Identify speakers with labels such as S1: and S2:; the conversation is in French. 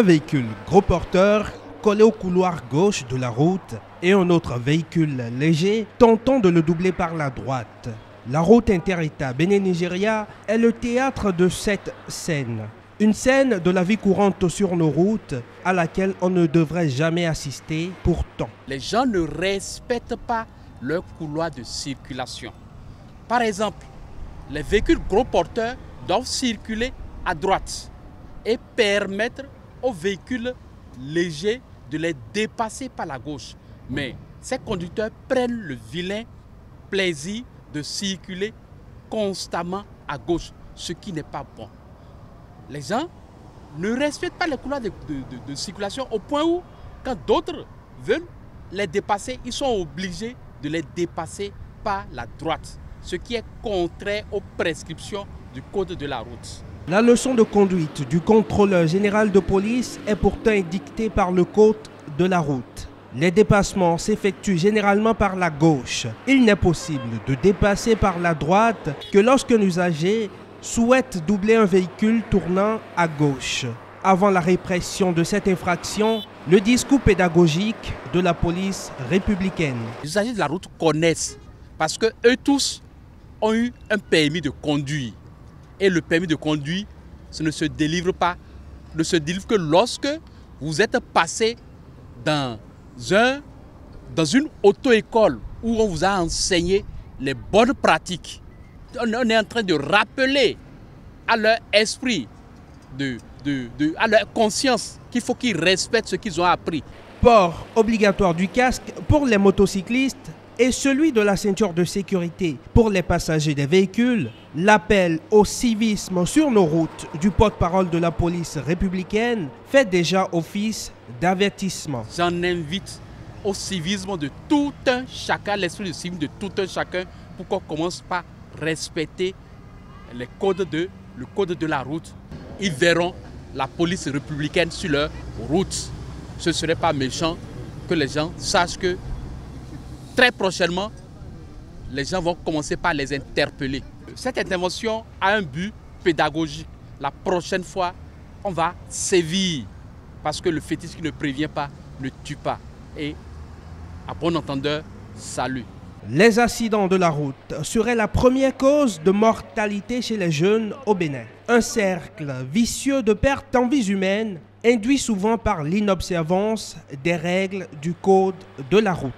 S1: Un véhicule gros porteur collé au couloir gauche de la route et un autre véhicule léger tentant de le doubler par la droite. La route inter-État Bénin-Nigeria est le théâtre de cette scène. Une scène de la vie courante sur nos routes à laquelle on ne devrait jamais assister pourtant.
S2: Les gens ne respectent pas leur couloir de circulation. Par exemple, les véhicules gros porteurs doivent circuler à droite et permettre aux véhicules légers de les dépasser par la gauche. Mais ces conducteurs prennent le vilain plaisir de circuler constamment à gauche, ce qui n'est pas bon. Les gens ne respectent pas les couloirs de circulation au point où, quand d'autres veulent les dépasser, ils sont obligés de les dépasser par la droite, ce qui est contraire aux prescriptions du code de la route.
S1: La leçon de conduite du contrôleur général de police est pourtant dictée par le code de la route. Les dépassements s'effectuent généralement par la gauche. Il n'est possible de dépasser par la droite que lorsqu'un usager souhaite doubler un véhicule tournant à gauche. Avant la répression de cette infraction, le discours pédagogique de la police républicaine.
S2: Les usagers de la route connaissent parce qu'eux tous ont eu un permis de conduire. Et le permis de conduire, ça ne se délivre pas, ne se délivre que lorsque vous êtes passé dans une auto-école où on vous a enseigné les bonnes pratiques. On est en train de rappeler à leur esprit, à leur conscience qu'il faut qu'ils respectent ce qu'ils ont appris.
S1: Port obligatoire du casque pour les motocyclistes et celui de la ceinture de sécurité pour les passagers des véhicules, l'appel au civisme sur nos routes du porte-parole de la police républicaine fait déjà office d'avertissement.
S2: J'en invite au civisme de tout un chacun, l'esprit de civisme de tout un chacun, pour qu'on commence par respecter le code de la route. Ils verront la police républicaine sur leur route. Ce ne serait pas méchant que les gens sachent que très prochainement, les gens vont commencer par les interpeller. Cette intervention a un but pédagogique. La prochaine fois, on va sévir parce que le fétiche qui ne prévient pas ne tue pas. Et à bon entendeur, salut.
S1: Les accidents de la route seraient la première cause de mortalité chez les jeunes au Bénin. Un cercle vicieux de perte en vies humaines induit souvent par l'inobservance des règles du code de la route.